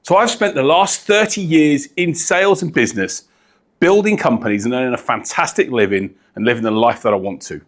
So I've spent the last 30 years in sales and business, building companies and earning a fantastic living and living the life that I want to.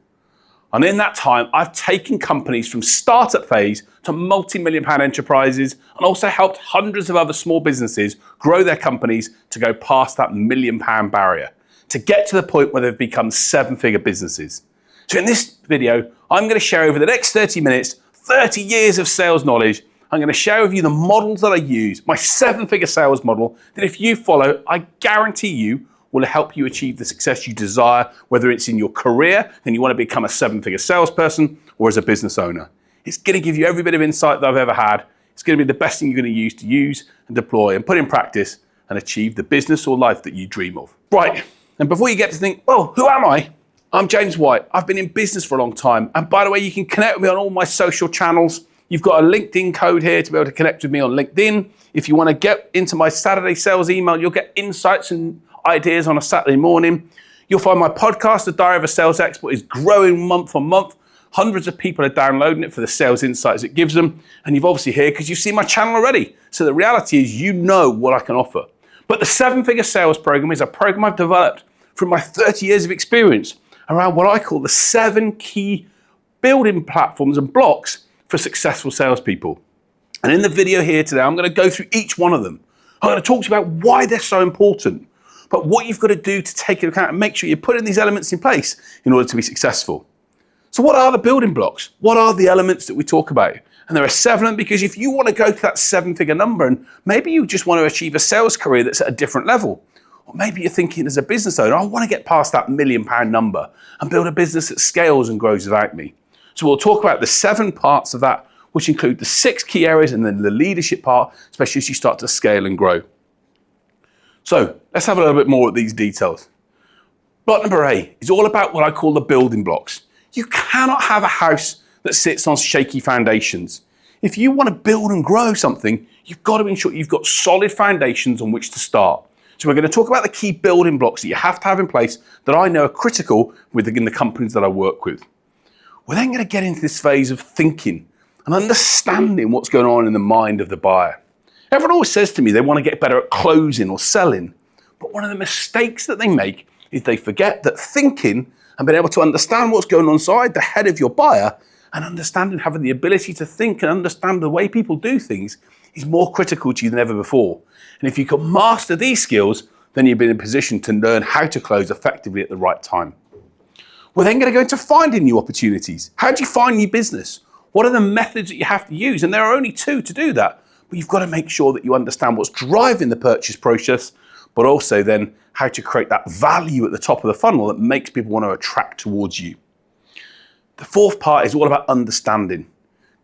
And in that time, I've taken companies from startup phase to multi-million pound enterprises and also helped hundreds of other small businesses grow their companies to go past that £1 million barrier, to get to the point where they've become 7-figure businesses. So in this video, I'm going to share over the next 30 minutes, 30 years of sales knowledge. I'm going to share with you the models that I use, my 7-figure sales model, that if you follow, I guarantee you will help you achieve the success you desire, whether it's in your career and you want to become a 7-figure salesperson or as a business owner. It's going to give you every bit of insight that I've ever had. It's going to be the best thing you're going to use and deploy and put in practice and achieve the business or life that you dream of. Right, and before you get to think, well, who am I? I'm James White. I've been in business for a long time. And by the way, you can connect with me on all my social channels. You've got a LinkedIn code here to be able to connect with me on LinkedIn. If you want to get into my Saturday sales email, you'll get insights and ideas on a Saturday morning. You'll find my podcast, The Diary of a Sales Expert, is growing month on month. Hundreds of people are downloading it for the sales insights it gives them. And you've obviously heard because you've seen my channel already. So the reality is you know what I can offer. But the 7-figure sales program is a program I've developed from my 30 years of experience around what I call the 7 key building platforms and blocks for successful salespeople. And in the video here today, I'm going to go through each one of them. I'm going to talk to you about why they're so important, but what you've got to do to take into account and make sure you're putting these elements in place in order to be successful. So what are the building blocks? What are the elements that we talk about? And there are 7 of them, because if you want to go to that 7-figure number and maybe you just want to achieve a sales career that's at a different level, or maybe you're thinking as a business owner, I want to get past that £1 million number and build a business that scales and grows without me. So we'll talk about the 7 parts of that, which include the 6 key areas and then the leadership part, especially as you start to scale and grow. So let's have a little bit more of these details. Block number A is all about what I call the building blocks. You cannot have a house that sits on shaky foundations. If you want to build and grow something, you've got to ensure you've got solid foundations on which to start. So we're going to talk about the key building blocks that you have to have in place that I know are critical within the companies that I work with. We're then going to get into this phase of thinking and understanding what's going on in the mind of the buyer. Everyone always says to me they want to get better at closing or selling, but one of the mistakes that they make is they forget that thinking and being able to understand what's going on inside the head of your buyer and understanding, having the ability to think and understand the way people do things is more critical to you than ever before. And if you can master these skills, then you'll be in a position to learn how to close effectively at the right time. We're then going to go into finding new opportunities. How do you find new business? What are the methods that you have to use? And there are only 2 to do that. But you've got to make sure that you understand what's driving the purchase process, but also then how to create that value at the top of the funnel that makes people want to attract towards you. The 4th part is all about understanding.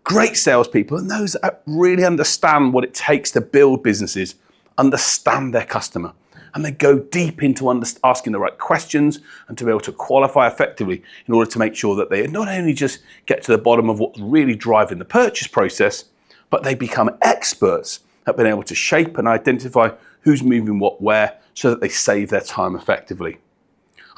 Great salespeople and those that really understand what it takes to build businesses, understand their customer, and they go deep into asking the right questions and to be able to qualify effectively in order to make sure that they not only just get to the bottom of what's really driving the purchase process, but they become experts at being able to shape and identify who's moving what where so that they save their time effectively.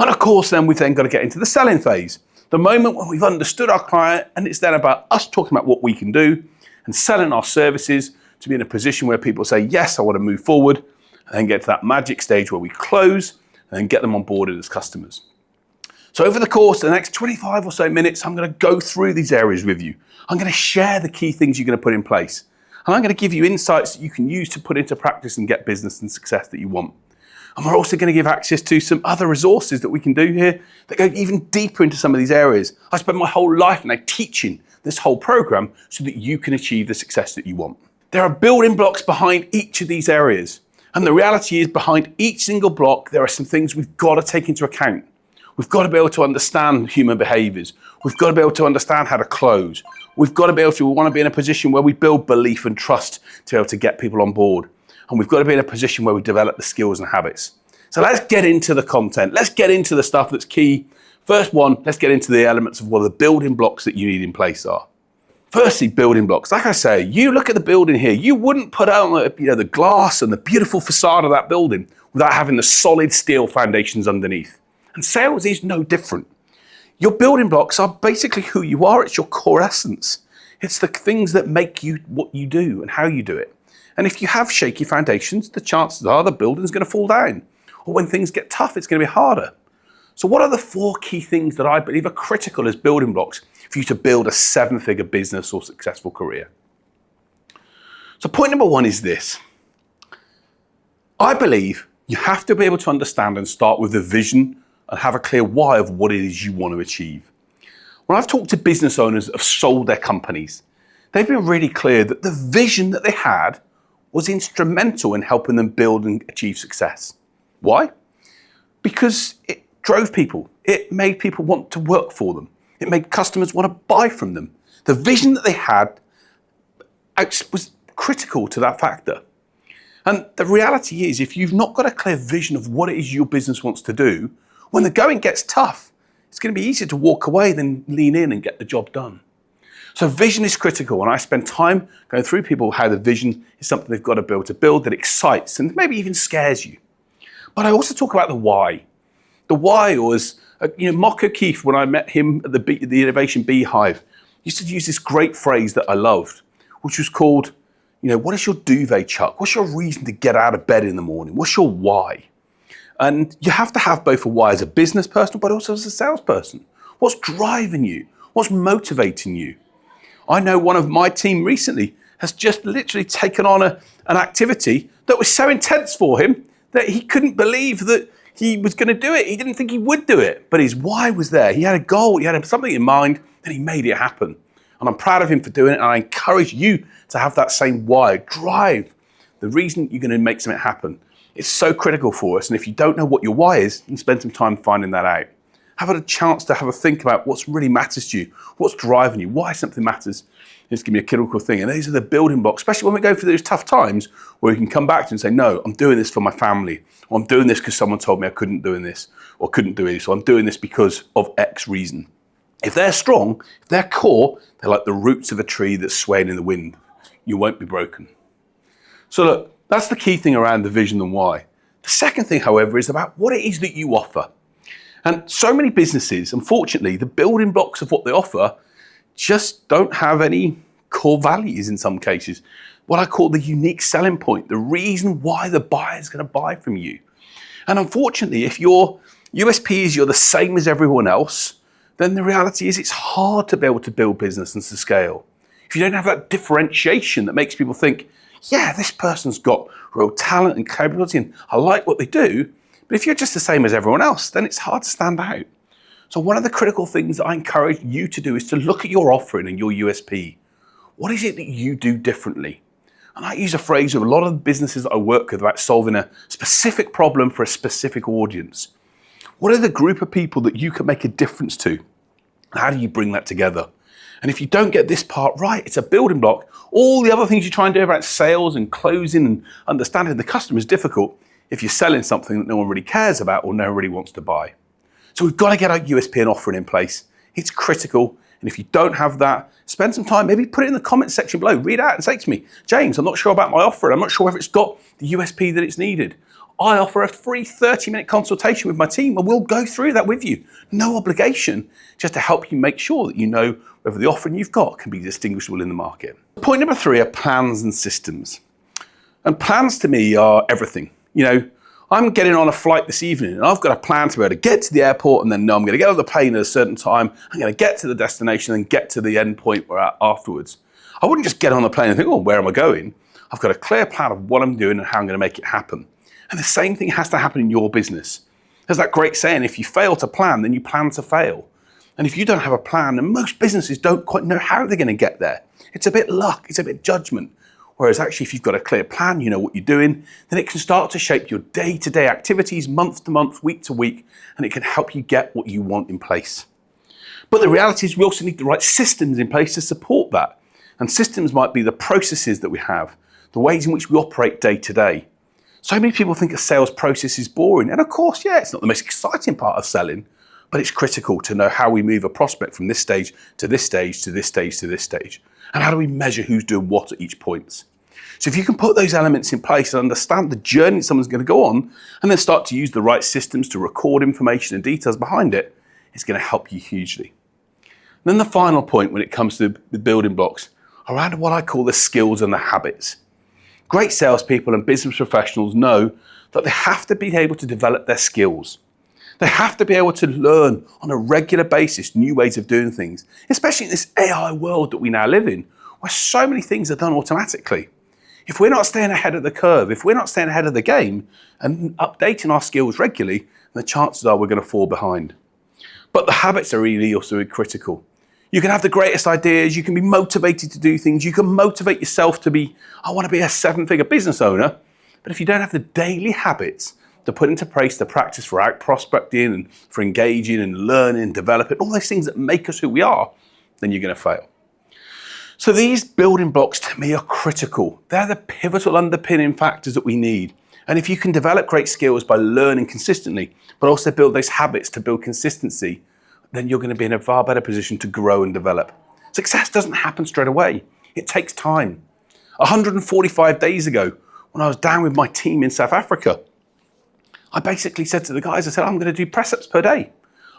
And of course, then we've then got to get into the selling phase. The moment when we've understood our client, and it's then about us talking about what we can do and selling our services to be in a position where people say, yes, I want to move forward, and then get to that magic stage where we close and then get them on board as customers. So over the course of the next 25 or so minutes, I'm going to go through these areas with you. I'm going to share the key things you're going to put in place. And I'm going to give you insights that you can use to put into practice and get business and success that you want. And we're also going to give access to some other resources that we can do here that go even deeper into some of these areas. I spent my whole life now teaching this whole program so that you can achieve the success that you want. There are building blocks behind each of these areas. And the reality is behind each single block, there are some things we've got to take into account. We've got to be able to understand human behaviors. We've got to be able to understand how to close. We've got to be able to, we want to be in a position where we build belief and trust to be able to get people on board. And we've got to be in a position where we develop the skills and habits. So let's get into the content. Let's get into the stuff that's key. First one, let's get into the elements of what the building blocks that you need in place are. Firstly, building blocks. Like I say, you look at the building here, you wouldn't put out the glass and the beautiful facade of that building without having the solid steel foundations underneath. And sales is no different. Your building blocks are basically who you are. It's your core essence. It's the things that make you what you do and how you do it. And if you have shaky foundations, the chances are the building's going to fall down. Or when things get tough, it's going to be harder. So what are the 4 key things that I believe are critical as building blocks for you to build a 7-figure business or successful career? So point number 1 is this. I believe you have to be able to understand and start with the vision and have a clear why of what it is you want to achieve. When I've talked to business owners that have sold their companies, they've been really clear that the vision that they had was instrumental in helping them build and achieve success. Why? Because it drove people. It made people want to work for them. It made customers want to buy from them. The vision that they had was critical to that factor. And the reality is, if you've not got a clear vision of what it is your business wants to do, when the going gets tough, it's going to be easier to walk away than lean in and get the job done. So vision is critical, and I spend time going through people how the vision is something they've got to build that excites and maybe even scares you. But I also talk about the why. The why was, Mark O'Keefe, when I met him at the Innovation Beehive, used to use this great phrase that I loved, which was called, what is your duvet, Chuck? What's your reason to get out of bed in the morning? What's your why? And you have to have both a why as a business person, but also as a salesperson. What's driving you? What's motivating you? I know one of my team recently has just literally taken on an activity that was so intense for him that he couldn't believe that he was going to do it. He didn't think he would do it, but his why was there. He had a goal, he had something in mind, and he made it happen. And I'm proud of him for doing it, and I encourage you to have that same why, drive, the reason you're going to make something happen. It's so critical for us, and if you don't know what your why is, then spend some time finding that out. Have a chance to have a think about what really matters to you, what's driving you, why something matters. It's going to be a critical thing, and these are the building blocks, especially when we go through those tough times where we can come back to and say, no, I'm doing this for my family, or I'm doing this because someone told me I couldn't do this, or couldn't do this, or I'm doing this because of X reason. If they're strong, if they're core, they're like the roots of a tree that's swaying in the wind. You won't be broken. So look, that's the key thing around the vision and why. The second thing, however, is about what it is that you offer. And so many businesses, unfortunately, the building blocks of what they offer just don't have any core values in some cases. What I call the unique selling point, the reason why the buyer is going to buy from you. And unfortunately, if your USP is you're the same as everyone else, then the reality is it's hard to be able to build business and to scale. If you don't have that differentiation that makes people think, yeah, this person's got real talent and capability and I like what they do, but if you're just the same as everyone else, then it's hard to stand out. So one of the critical things that I encourage you to do is to look at your offering and your USP. What is it that you do differently? And I use a phrase with a lot of the businesses that I work with about solving a specific problem for a specific audience. What are the group of people that you can make a difference to? How do you bring that together? And if you don't get this part right, it's a building block. All the other things you try and do about sales and closing and understanding the customer is difficult if you're selling something that no one really cares about or no one really wants to buy. So we've got to get our USP and offering in place. It's critical. And if you don't have that, spend some time, maybe put it in the comments section below, read out and say to me, James, I'm not sure about my offering. I'm not sure if it's got the USP that it's needed. I offer a free 30-minute consultation with my team and we'll go through that with you. No obligation, just to help you make sure that you know whether the offering you've got can be distinguishable in the market. Point number 3 are plans and systems. And plans to me are everything. I'm getting on a flight this evening and I've got a plan to be able to get to the airport and then know I'm going to get on the plane at a certain time. I'm going to get to the destination and get to the end point we're at afterwards. I wouldn't just get on the plane and think, oh, where am I going? I've got a clear plan of what I'm doing and how I'm going to make it happen. And the same thing has to happen in your business. There's that great saying, if you fail to plan, then you plan to fail. And if you don't have a plan, and most businesses don't quite know how they're going to get there. It's a bit luck, it's a bit judgment. Whereas actually, if you've got a clear plan, you know what you're doing, then it can start to shape your day-to-day activities, month to month, week to week, and it can help you get what you want in place. But the reality is we also need the right systems in place to support that. And systems might be the processes that we have, the ways in which we operate day to day. So many people think a sales process is boring. And of course, yeah, it's not the most exciting part of selling, but it's critical to know how we move a prospect from this stage to this stage to this stage to this stage. And how do we measure who's doing what at each point? So if you can put those elements in place and understand the journey someone's going to go on, and then start to use the right systems to record information and details behind it, it's going to help you hugely. And then the final point when it comes to the building blocks, around what I call the skills and the habits. Great salespeople and business professionals know that they have to be able to develop their skills. They have to be able to learn on a regular basis new ways of doing things, especially in this AI world that we now live in, where so many things are done automatically. If we're not staying ahead of the curve, if we're not staying ahead of the game and updating our skills regularly, the chances are we're going to fall behind. But the habits are really also critical. You can have the greatest ideas, you can be motivated to do things, you can motivate yourself to be, I want to be a 7-figure business owner, but if you don't have the daily habits to put into place, the practice for out prospecting and for engaging and learning and developing, all those things that make us who we are, then you're going to fail. So these building blocks to me are critical. They're the pivotal underpinning factors that we need. And if you can develop great skills by learning consistently, but also build those habits to build consistency, then you're going to be in a far better position to grow and develop. Success doesn't happen straight away. It takes time. 145 days ago, when I was down with my team in South Africa, I basically said to the guys, I said, I'm going to do press-ups per day.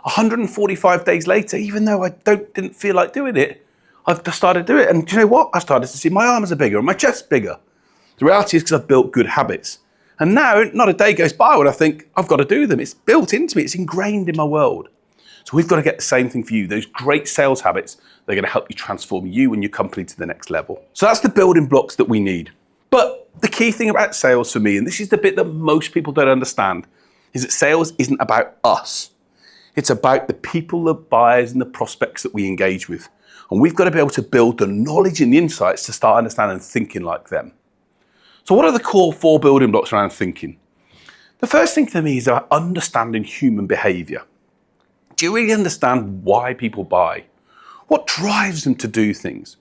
145 days later, even though I didn't feel like doing it, I've just started to do it. And do you know what? I've started to see my arms are bigger and my chest bigger. The reality is because I've built good habits. And now, not a day goes by when I think, I've got to do them. It's built into me. It's ingrained in my world. So we've got to get the same thing for you. Those great sales habits, they're going to help you transform you and your company to the next level. So that's the building blocks that we need. But the key thing about sales for me, and this is the bit that most people don't understand, is that sales isn't about us. It's about the people, the buyers, and the prospects that we engage with. And we've got to be able to build the knowledge and the insights to start understanding and thinking like them. So what are the core 4 building blocks around thinking? The first thing for me is about understanding human behavior. Do you really understand why people buy? What drives them to do things?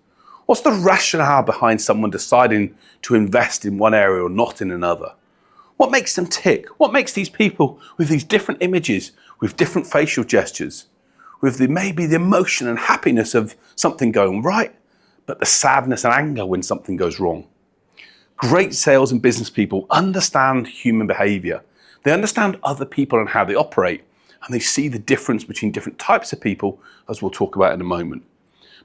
What's the rationale behind someone deciding to invest in one area or not in another? What makes them tick? What makes these people with these different images, with different facial gestures, with maybe the emotion and happiness of something going right, but the sadness and anger when something goes wrong? Great sales and business people understand human behavior. They understand other people and how they operate, and they see the difference between different types of people, as we'll talk about in a moment.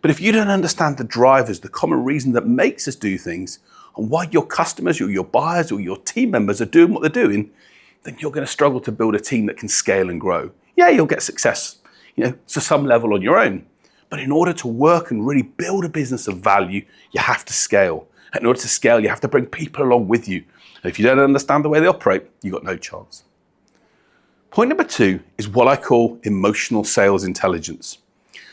But if you don't understand the drivers, the common reason that makes us do things, and why your customers or your buyers or your team members are doing what they're doing, then you're going to struggle to build a team that can scale and grow. Yeah, you'll get success, to some level on your own. But in order to work and really build a business of value, you have to scale. And in order to scale, you have to bring people along with you. And if you don't understand the way they operate, you've got no chance. Point number 2 is what I call emotional sales intelligence.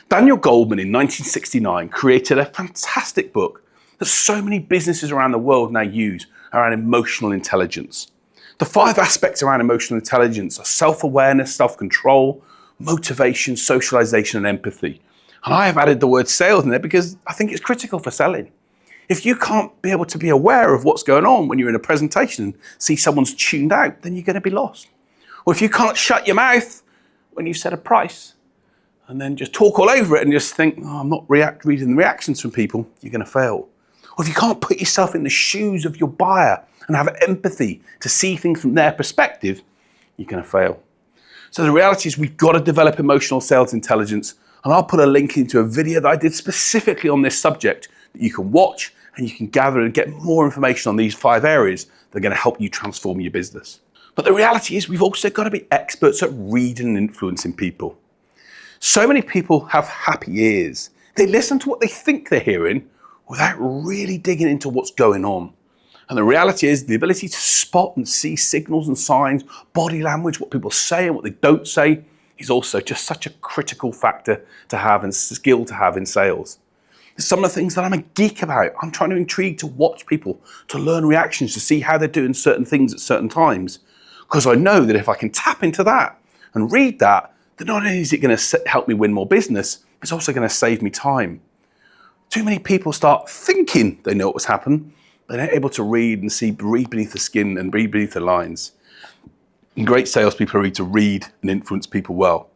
Daniel Goleman in 1969 created a fantastic book that so many businesses around the world now use around emotional intelligence. The 5 aspects around emotional intelligence are self-awareness, self-control, motivation, socialization, and empathy. And I have added the word sales in there because I think it's critical for selling. If you can't be able to be aware of what's going on when you're in a presentation and see someone's tuned out, then you're going to be lost. Or if you can't shut your mouth when you've set a price and then just talk all over it and just think, I'm not reading the reactions from people, you're going to fail. Or if you can't put yourself in the shoes of your buyer and have empathy to see things from their perspective, you're going to fail. So the reality is we've got to develop emotional sales intelligence, and I'll put a link into a video that I did specifically on this subject that you can watch and you can gather and get more information on these 5 areas that are going to help you transform your business. But the reality is we've also got to be experts at reading and influencing people. So many people have happy ears. They listen to what they think they're hearing without really digging into what's going on. And the reality is the ability to spot and see signals and signs, body language, what people say and what they don't say, is also just such a critical factor to have and skill to have in sales. Some of the things that I'm a geek about. I'm trying to intrigue to watch people, to learn reactions, to see how they're doing certain things at certain times. Because I know that if I can tap into that and read that, then not only is it going to help me win more business, it's also going to save me time. Too many people start thinking they know what's happened, but they're not able to read and read beneath the skin and read beneath the lines. And great salespeople need to read and influence people well.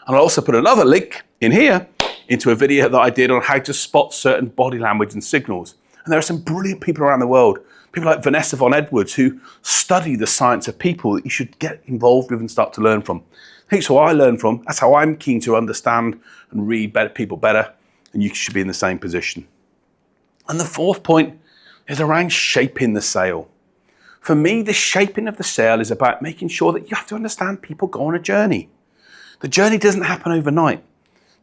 And I'll also put another link in here into a video that I did on how to spot certain body language and signals. And there are some brilliant people around the world, people like Vanessa Von Edwards, who study the science of people that you should get involved with and start to learn from. That's how I learn from. That's how I'm keen to understand and read people better. And you should be in the same position. And the 4th point is around shaping the sale. For me, the shaping of the sale is about making sure that you have to understand people go on a journey. The journey doesn't happen overnight.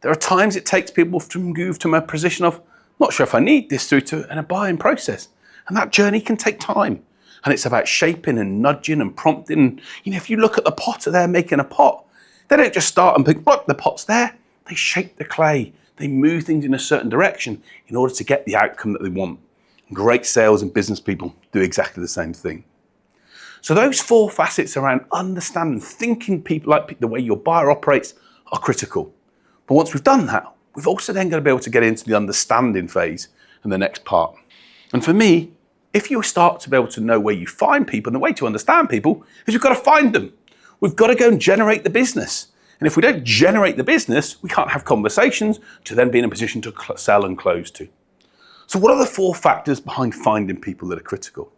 There are times it takes people to move to a position of, not sure if I need this, through to a buying process. And that journey can take time. And it's about shaping and nudging and prompting. You know, if you look at the potter, they're making a pot. They don't just start and think, look, the pot's there. They shape the clay. They move things in a certain direction in order to get the outcome that they want. Great sales and business people do exactly the same thing. So those 4 facets around understanding, thinking people like the way your buyer operates are critical. But once we've done that, we've also then got to be able to get into the understanding phase in the next part. And for me, if you start to be able to know where you find people, and the way to understand people is you've got to find them. We've got to go and generate the business. And if we don't generate the business, we can't have conversations to then be in a position to sell and close to. So what are the 4 factors behind finding people that are critical?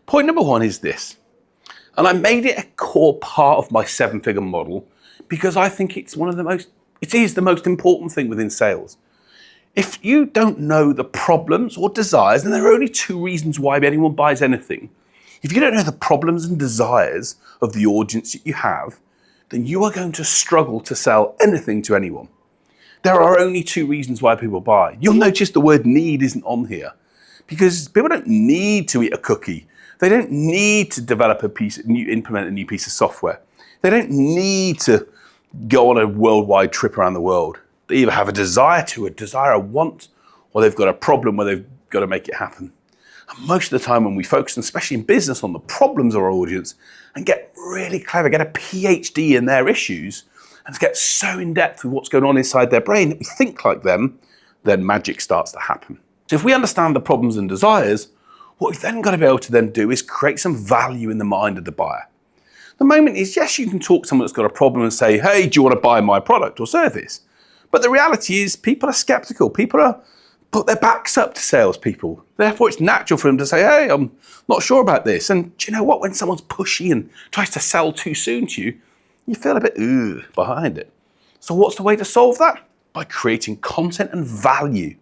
Point number 1 is this, and I made it a core part of my 7-figure model because I think it is the most important thing within sales. If you don't know the problems or desires, and there are only 2 reasons why anyone buys anything. If you don't know the problems and desires of the audience that you have, then you are going to struggle to sell anything to anyone. There are only 2 reasons why people buy. You'll notice the word need isn't on here because people don't need to eat a cookie. They don't need to develop implement a new piece of software. They don't need to go on a worldwide trip around the world. They either have a desire, a want, or they've got a problem where they've got to make it happen. And most of the time when we focus, especially in business, on the problems of our audience and get really clever, get a PhD in their issues, and get so in depth with what's going on inside their brain that we think like them, then magic starts to happen. So if we understand the problems and desires, what we've then got to be able to then do is create some value in the mind of the buyer. The moment is, yes, you can talk to someone that's got a problem and say, hey, do you want to buy my product or service? But the reality is people are skeptical. People put their backs up to salespeople. Therefore, it's natural for them to say, hey, I'm not sure about this. And do you know what? When someone's pushy and tries to sell too soon to you, you feel a bit behind it. So what's the way to solve that? By creating content and value.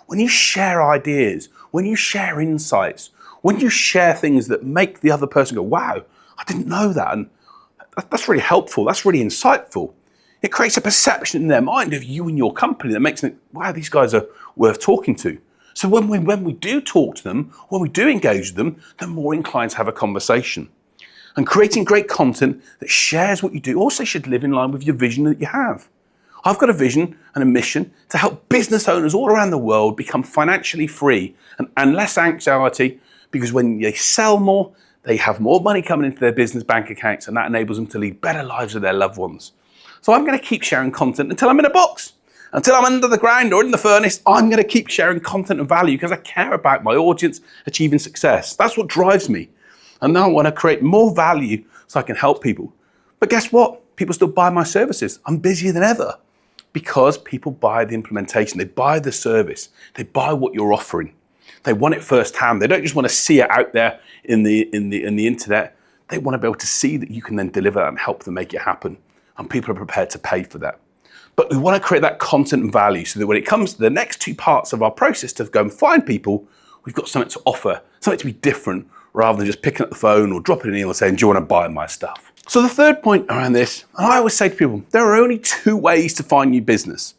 When you share ideas, when you share insights, when you share things that make the other person go, wow, I didn't know that. And that's really helpful. That's really insightful. It creates a perception in their mind of you and your company that makes them, wow, these guys are worth talking to. So when we do talk to them, when we do engage with them, the more inclined to have a conversation. And creating great content that shares what you do also should live in line with your vision that you have. I've got a vision and a mission to help business owners all around the world become financially free and less anxiety, because when they sell more, they have more money coming into their business bank accounts, and that enables them to lead better lives with their loved ones. So I'm going to keep sharing content until I'm in a box. Until I'm under the ground or in the furnace, I'm going to keep sharing content and value because I care about my audience achieving success. That's what drives me. And now I want to create more value so I can help people. But guess what? People still buy my services. I'm busier than ever because people buy the implementation. They buy the service. They buy what you're offering. They want it firsthand. They don't just want to see it out there in the internet. They want to be able to see that you can then deliver and help them make it happen. And people are prepared to pay for that. But we want to create that content and value so that when it comes to the next 2 parts of our process to go and find people, we've got something to offer, something to be different, rather than just picking up the phone or dropping an email saying, do you want to buy my stuff? So the third point around this, and I always say to people, there are only 2 ways to find new business.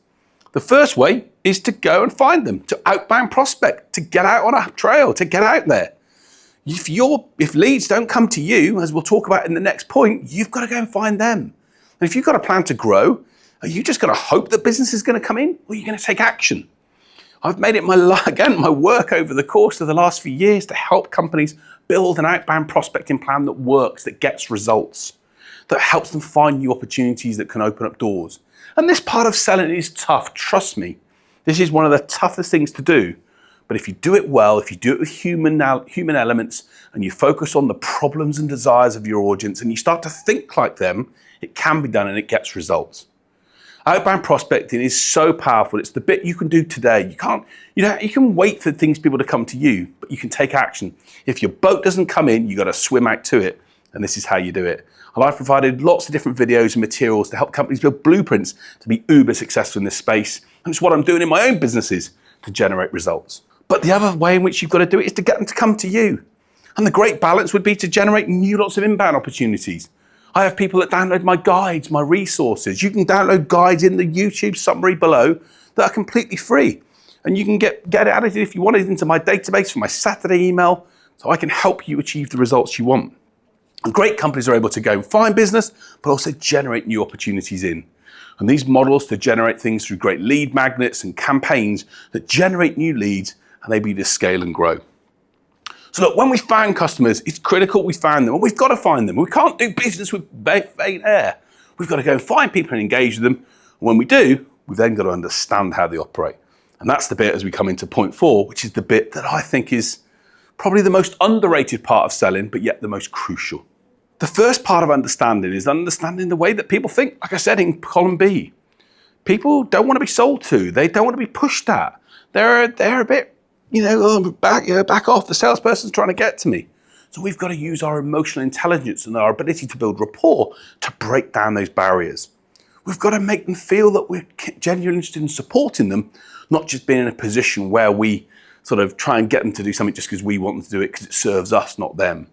The first way is to go and find them, to outbound prospect, to get out on a trail, to get out there. If leads don't come to you, as we'll talk about in the next point, you've got to go and find them. And if you've got a plan to grow, are you just going to hope that business is going to come in, or are you going to take action? I've made it my work over the course of the last few years to help companies build an outbound prospecting plan that works, that gets results, that helps them find new opportunities that can open up doors. And this part of selling is tough, trust me. This is one of the toughest things to do. But if you do it well, if you do it with human elements, and you focus on the problems and desires of your audience, and you start to think like them, it can be done and it gets results. Outbound prospecting is so powerful. It's the bit you can do today. You can wait for people to come to you, but you can take action. If your boat doesn't come in, you got to swim out to it. And this is how you do it. And I've provided lots of different videos and materials to help companies build blueprints to be uber successful in this space. And it's what I'm doing in my own businesses to generate results. But the other way in which you've got to do it is to get them to come to you. And the great balance would be to generate new lots of inbound opportunities. I have people that download my guides, my resources. You can download guides in the YouTube summary below that are completely free. And you can get it added if you want it into my database for my Saturday email, so I can help you achieve the results you want. And great companies are able to go and find business, but also generate new opportunities in. And these models to generate things through great lead magnets and campaigns that generate new leads, and they be to scale and grow. So look, when we find customers, it's critical we find them, and we've got to find them. We can't do business with faint air. We've got to go and find people and engage with them. And when we do, we've then got to understand how they operate. And that's the bit as we come into point 4, which is the bit that I think is probably the most underrated part of selling, but yet the most crucial. The first part of understanding is understanding the way that people think. Like I said in column B, people don't want to be sold to. They don't want to be pushed at. They're a bit, back off. The salesperson's trying to get to me. So we've got to use our emotional intelligence and our ability to build rapport to break down those barriers. We've got to make them feel that we're genuinely interested in supporting them, not just being in a position where we sort of try and get them to do something just because we want them to do it because it serves us, not them.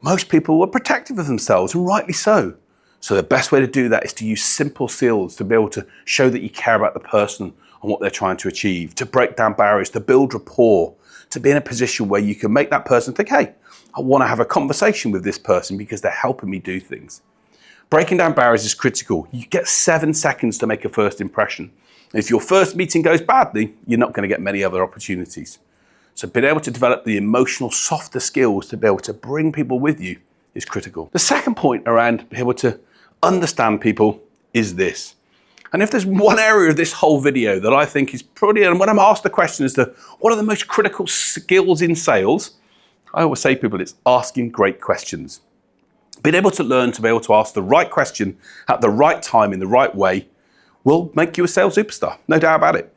Most people are protective of themselves, and rightly so. So the best way to do that is to use simple skills to be able to show that you care about the person and what they're trying to achieve, to break down barriers, to build rapport, to be in a position where you can make that person think, hey, I want to have a conversation with this person because they're helping me do things. Breaking down barriers is critical. You get 7 seconds to make a first impression. If your first meeting goes badly, you're not going to get many other opportunities. So being able to develop the emotional, softer skills to be able to bring people with you is critical. The second point around being able to understand people is this. And if there's one area of this whole video that I think is probably, and when I'm asked the question as to what are the most critical skills in sales, I always say to people, it's asking great questions. Being able to learn to be able to ask the right question at the right time in the right way will make you a sales superstar, no doubt about it.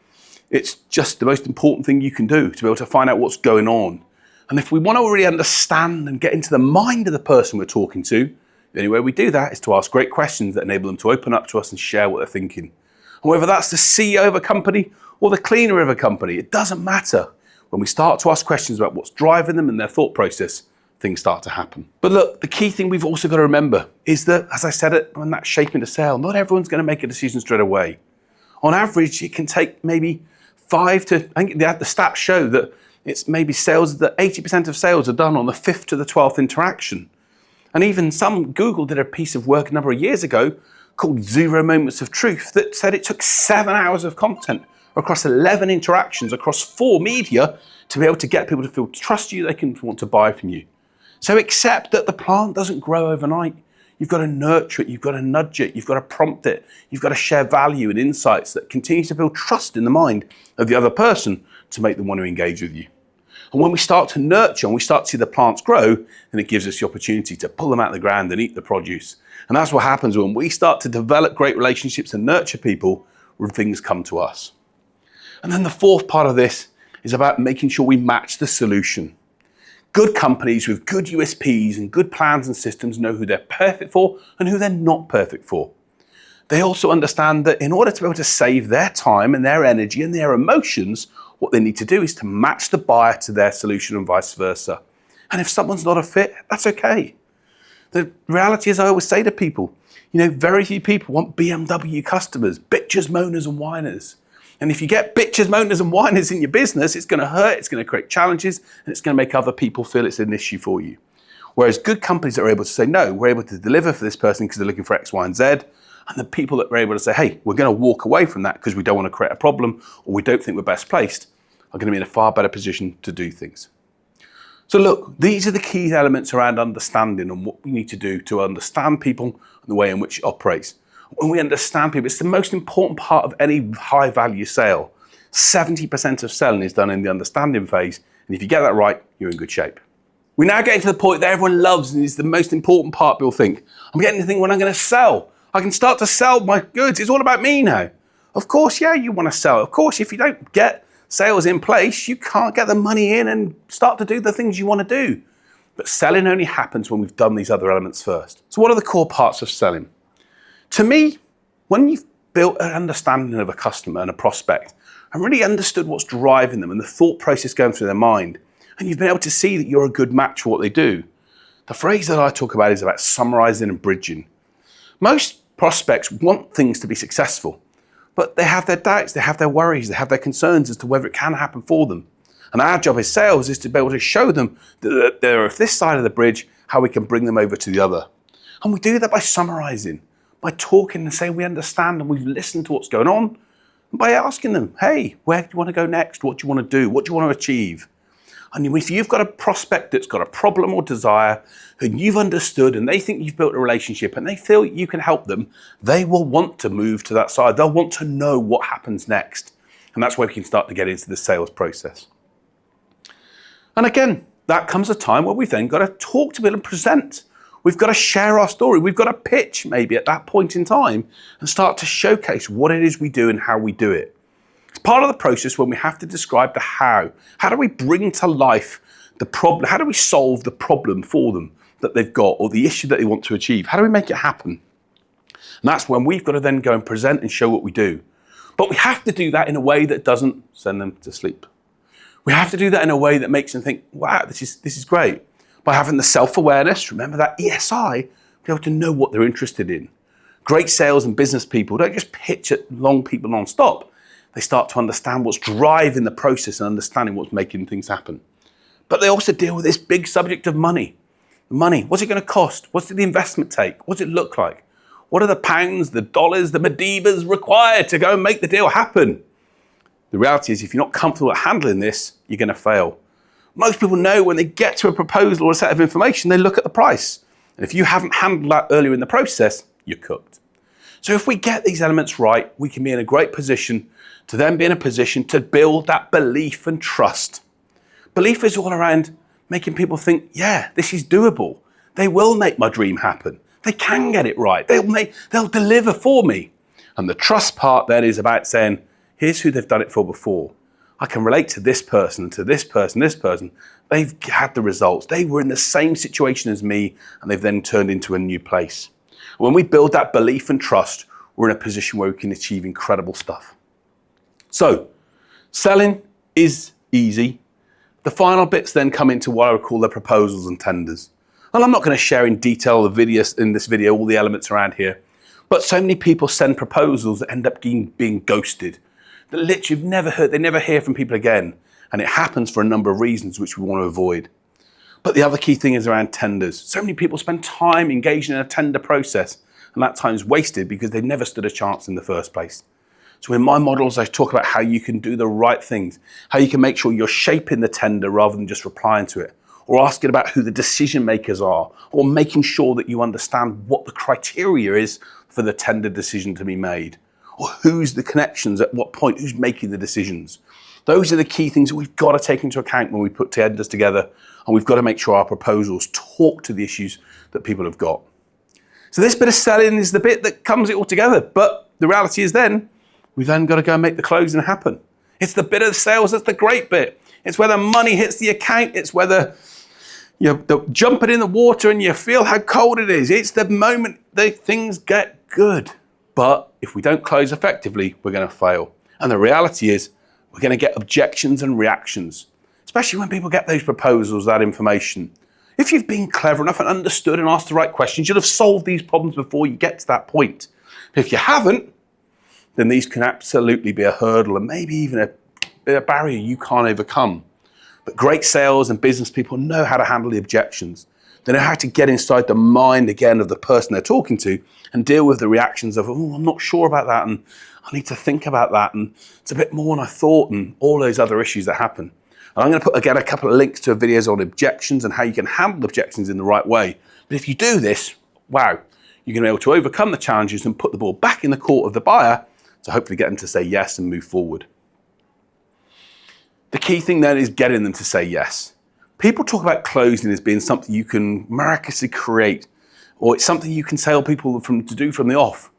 It's just the most important thing you can do to be able to find out what's going on. And if we want to really understand and get into the mind of the person we're talking to, the only way we do that is to ask great questions that enable them to open up to us and share what they're thinking. And whether that's the CEO of a company or the cleaner of a company, it doesn't matter. When we start to ask questions about what's driving them and their thought process, things start to happen. But look, the key thing we've also got to remember is that, as I said it when that shaping the sale, not everyone's going to make a decision straight away. On average, it can take maybe 5 to, I think the stats show that it's maybe sales, that 80% of sales are done on the 5th to the 12th interaction. And even Google did a piece of work a number of years ago called 0 Moments of Truth that said it took 7 hours of content across 11 interactions, across 4 media to be able to get people to feel trust you, they can want to buy from you. So accept that the plant doesn't grow overnight. You've got to nurture it, you've got to nudge it, you've got to prompt it, you've got to share value and insights that continue to build trust in the mind of the other person to make them want to engage with you. And when we start to nurture and we start to see the plants grow, then it gives us the opportunity to pull them out of the ground and eat the produce. And that's what happens when we start to develop great relationships and nurture people, when things come to us. And then the fourth part of this is about making sure we match the solution. Good companies with good USPs and good plans and systems know who they're perfect for and who they're not perfect for. They also understand that in order to be able to save their time and their energy and their emotions, what they need to do is to match the buyer to their solution and vice versa. And if someone's not a fit, that's okay. The reality is, I always say to people, very few people want BMW customers, bitches, moaners and whiners. And if you get bitches, moaners and whiners in your business, it's going to hurt, it's going to create challenges, and it's going to make other people feel it's an issue for you. Whereas good companies are able to say, no, we're able to deliver for this person because they're looking for X, Y, and Z. And the people that are able to say, hey, we're going to walk away from that because we don't want to create a problem or we don't think we're best placed, are going to be in a far better position to do things. So look, these are the key elements around understanding and what we need to do to understand people and the way in which it operates. When we understand people, it's the most important part of any high value sale. 70% of selling is done in the understanding phase. And if you get that right, you're in good shape. We're now getting to the point that everyone loves and is the most important part. People think, I'm getting to think when I'm going to sell. I can start to sell my goods. It's all about me now. Of course, yeah, you want to sell. Of course, if you don't get sales in place, you can't get the money in and start to do the things you want to do. But selling only happens when we've done these other elements first. So what are the core parts of selling? To me, when you've built an understanding of a customer and a prospect, and really understood what's driving them and the thought process going through their mind, and you've been able to see that you're a good match for what they do. The phrase that I talk about is about summarizing and bridging. Most prospects want things to be successful, but they have their doubts, they have their worries, they have their concerns as to whether it can happen for them. And our job as sales is to be able to show them that they're at this side of the bridge, how we can bring them over to the other. And we do that by summarizing, by talking and saying we understand and we've listened to what's going on, and by asking them, hey, where do you want to go next? What do you want to do? What do you want to achieve? And if you've got a prospect that's got a problem or desire and you've understood and they think you've built a relationship and they feel you can help them, they will want to move to that side. They'll want to know what happens next. And that's where we can start to get into the sales process. And again, that comes a time where we've then got to talk to people and present. We've got to share our story. We've got to pitch maybe at that point in time and start to showcase what it is we do and how we do it. It's part of the process when we have to describe the how. How do we bring to life the problem? How do we solve the problem for them that they've got or the issue that they want to achieve? How do we make it happen? And that's when we've got to then go and present and show what we do. But we have to do that in a way that doesn't send them to sleep. We have to do that in a way that makes them think, wow, this is great. By having the self-awareness, remember that ESI, be able to know what they're interested in. Great sales and business people don't just pitch at people non-stop. They start to understand what's driving the process and understanding what's making things happen. But they also deal with this big subject of money. Money, what's it going to cost? What's the investment take? What's it look like? What are the pounds, the dollars, the Medivas required to go and make the deal happen? The reality is if you're not comfortable at handling this, you're going to fail. Most people know when they get to a proposal or a set of information, they look at the price. And if you haven't handled that earlier in the process, you're cooked. So if we get these elements right, we can be in a great position to then be in a position to build that belief and trust. Belief is all around making people think, yeah, this is doable. They will make my dream happen. They can get it right. They'll deliver for me. And the trust part then is about saying, here's who they've done it for before. I can relate to this person, to this person, this person. They've had the results. They were in the same situation as me, and they've then turned into a new place. When we build that belief and trust, we're in a position where we can achieve incredible stuff. So, selling is easy. The final bits then come into what I would call the proposals and tenders. And I'm not going to share in detail in this video all the elements around here, but so many people send proposals that end up being ghosted. That literally they never hear from people again. And it happens for a number of reasons which we want to avoid. But the other key thing is around tenders. So many people spend time engaging in a tender process, and that time's wasted because they never stood a chance in the first place. So in my models, I talk about how you can do the right things, how you can make sure you're shaping the tender rather than just replying to it, or asking about who the decision makers are, or making sure that you understand what the criteria is for the tender decision to be made, or who's the connections at what point, who's making the decisions. Those are the key things that we've got to take into account when we put tenders together, and we've got to make sure our proposals talk to the issues that people have got. So this bit of selling is the bit that comes it all together, but the reality is then, we've then got to go and make the closing happen. It's the bit of sales that's the great bit. It's where the money hits the account. It's where you're jumping in the water and you feel how cold it is. It's the moment that things get good. But if we don't close effectively, we're going to fail. And the reality is we're going to get objections and reactions, especially when people get those proposals, that information. If you've been clever enough and understood and asked the right questions, you'll have solved these problems before you get to that point. But if you haven't, then these can absolutely be a hurdle and maybe even a barrier you can't overcome. But great sales and business people know how to handle the objections. They know how to get inside the mind again of the person they're talking to and deal with the reactions of, oh, I'm not sure about that, and I need to think about that, and it's a bit more than I thought, and all those other issues that happen. And I'm going to put, again, a couple of links to videos on objections and how you can handle objections in the right way. But if you do this, wow, you're going to be able to overcome the challenges and put the ball back in the court of the buyer to hopefully get them to say yes and move forward. The key thing then is getting them to say yes. People talk about closing as being something you can miraculously create, or it's something you can tell people to do from the off.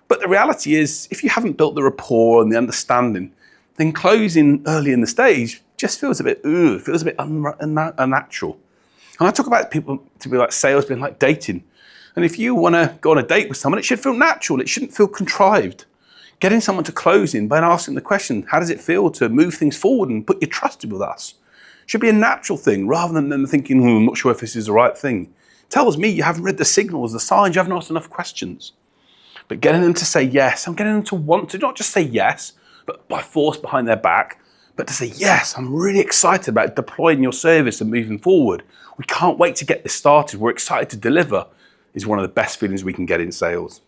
But the reality is, if you haven't built the rapport and the understanding, then closing early in the stage just feels a bit unnatural. And I talk about people to be like sales being like dating. And if you want to go on a date with someone, it should feel natural. It shouldn't feel contrived. Getting someone to closing by asking the question, how does it feel to move things forward and put your trust with us? Should be a natural thing rather than them thinking, I'm not sure if this is the right thing. Tells me you haven't read the signals, the signs, you haven't asked enough questions. But getting them to say yes, I'm getting them to want to not just say yes, but by force behind their back, but to say, yes, I'm really excited about deploying your service and moving forward. We can't wait to get this started. We're excited to deliver is one of the best feelings we can get in sales.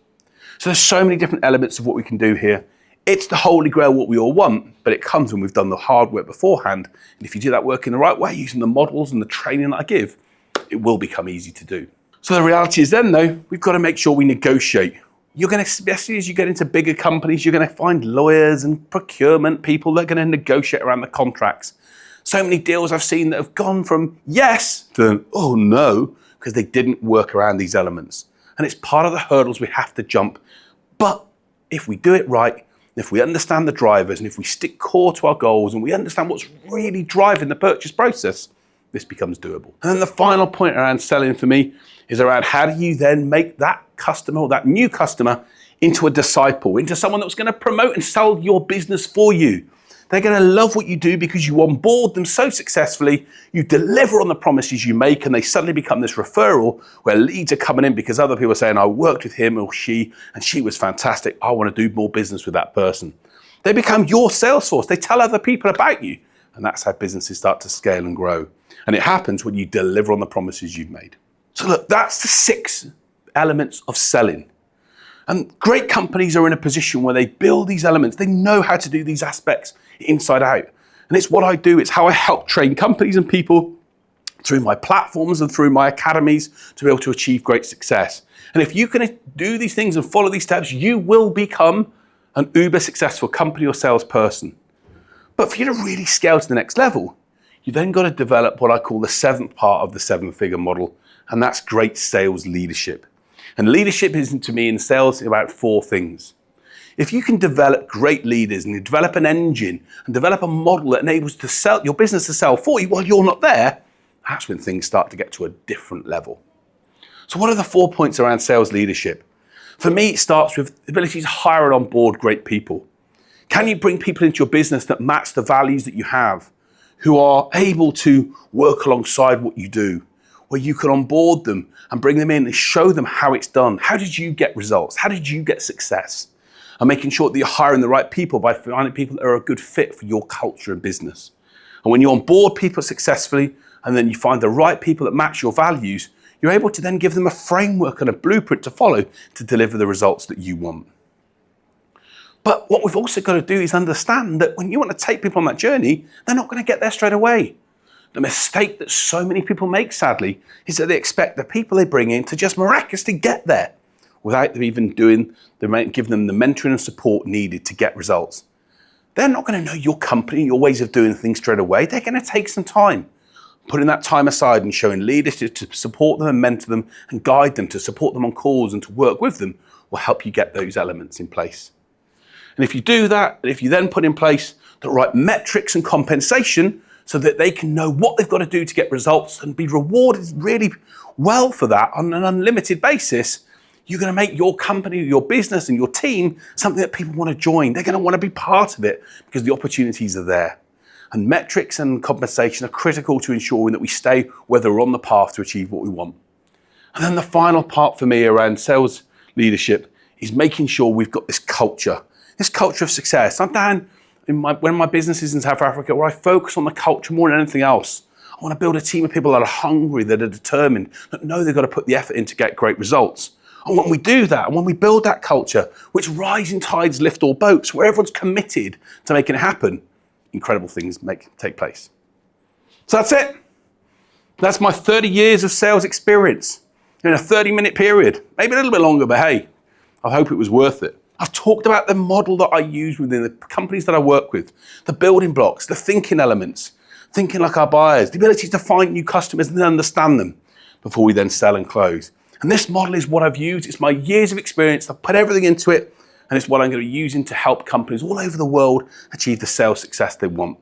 So there's so many different elements of what we can do here. It's the holy grail, what we all want, but it comes when we've done the hard work beforehand. And if you do that work in the right way, using the models and the training that I give, it will become easy to do. So the reality is then though, we've got to make sure we negotiate. You're going to, especially as you get into bigger companies, you're going to find lawyers and procurement people that are going to negotiate around the contracts. So many deals I've seen that have gone from yes to oh no, because they didn't work around these elements. And it's part of the hurdles we have to jump. But if we do it right, if we understand the drivers and if we stick core to our goals and we understand what's really driving the purchase process, this becomes doable. And then the final point around selling for me is around how do you then make that customer or that new customer into a disciple, into someone that's going to promote and sell your business for you. They're going to love what you do because you onboard them so successfully, you deliver on the promises you make, and they suddenly become this referral where leads are coming in because other people are saying, I worked with him or she, and she was fantastic. I want to do more business with that person. They become your sales force. They tell other people about you. And that's how businesses start to scale and grow. And it happens when you deliver on the promises you've made. So look, that's the 6 elements of selling. And great companies are in a position where they build these elements. They know how to do these aspects inside out. And it's what I do. It's how I help train companies and people through my platforms and through my academies to be able to achieve great success. And if you can do these things and follow these steps, you will become an uber successful company or salesperson. But for you to really scale to the next level, you then got to develop what I call the 7th part of the 7-figure model, and that's great sales leadership. And leadership is, to me, in sales about 4 things. If you can develop great leaders and you develop an engine and develop a model that enables to sell your business to sell for you while you're not there, that's when things start to get to a different level. So what are the 4 points around sales leadership? For me, it starts with the ability to hire and onboard great people. Can you bring people into your business that match the values that you have, who are able to work alongside what you do, where you can onboard them and bring them in and show them how it's done? How did you get results? How did you get success? And making sure that you're hiring the right people by finding people that are a good fit for your culture and business. And when you onboard people successfully and then you find the right people that match your values, you're able to then give them a framework and a blueprint to follow to deliver the results that you want. But what we've also got to do is understand that when you want to take people on that journey, they're not going to get there straight away. The mistake that so many people make, sadly, is that they expect the people they bring in to just miraculously get there without them even giving them the mentoring and support needed to get results. They're not going to know your company, your ways of doing things straight away. They're going to take some time. Putting that time aside and showing leadership to support them and mentor them and guide them, to support them on calls and to work with them will help you get those elements in place. And if you do that, if you then put in place the right metrics and compensation so that they can know what they've got to do to get results and be rewarded really well for that on an unlimited basis, you're going to make your company, your business and your team something that people want to join. They're going to want to be part of it because the opportunities are there. And metrics and compensation are critical to ensuring that we stay whether we're on the path to achieve what we want. And then the final part for me around sales leadership is making sure we've got this culture of success. I'm down in my business is in South Africa where I focus on the culture more than anything else. I want to build a team of people that are hungry, that are determined, that know they've got to put the effort in to get great results. And when we do that, and when we build that culture, which rising tides lift all boats, where everyone's committed to making it happen, incredible things take place. So that's it. That's my 30 years of sales experience in a 30-minute period. Maybe a little bit longer, but hey, I hope it was worth it. I've talked about the model that I use within the companies that I work with, the building blocks, the thinking elements, thinking like our buyers, the ability to find new customers and then understand them before we then sell and close. And this model is what I've used. It's my years of experience. I've put everything into it, and it's what I'm going to be using to help companies all over the world achieve the sales success they want.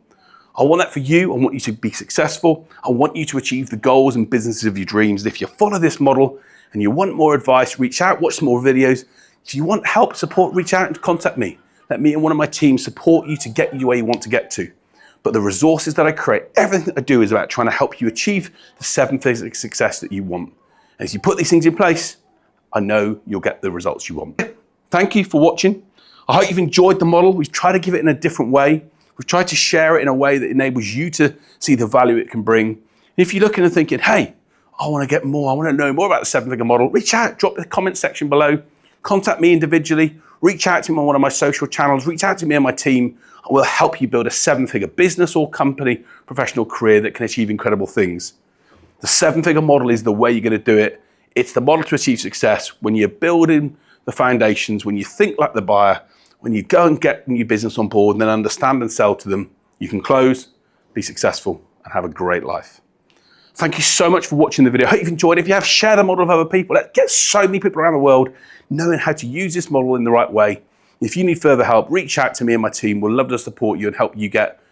I want that for you. I want you to be successful. I want you to achieve the goals and businesses of your dreams. And if you follow this model and you want more advice, reach out, watch some more videos. If you want help, support, reach out and contact me. Let me and one of my teams support you to get you where you want to get to. But the resources that I create, everything that I do is about trying to help you achieve the 7-figure success that you want. And as you put these things in place, I know you'll get the results you want. Thank you for watching. I hope you've enjoyed the model. We've tried to give it in a different way. We've tried to share it in a way that enables you to see the value it can bring. And if you're looking and thinking, hey, I want to get more, I want to know more about the 7-figure model, reach out, drop the comment section below, contact me individually, reach out to me on one of my social channels, reach out to me and my team, and we'll help you build a 7-figure business or company, professional career that can achieve incredible things. The 7-figure model is the way you're going to do it. It's the model to achieve success when you're building the foundations, when you think like the buyer, when you go and get new business on board and then understand and sell to them, you can close, be successful, and have a great life. Thank you so much for watching the video. I hope you've enjoyed it. If you have, share the model with other people. Let's get so many people around the world knowing how to use this model in the right way. If you need further help, reach out to me and my team. We'll love to support you and help you get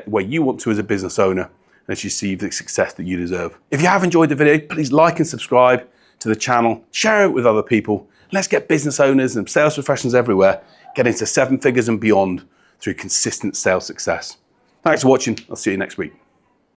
where you want to as a business owner and achieve the success that you deserve. If you have enjoyed the video, please like and subscribe to the channel. Share it with other people. Let's get business owners and sales professionals everywhere get into 7 figures and beyond through consistent sales success. Thanks for watching. I'll see you next week.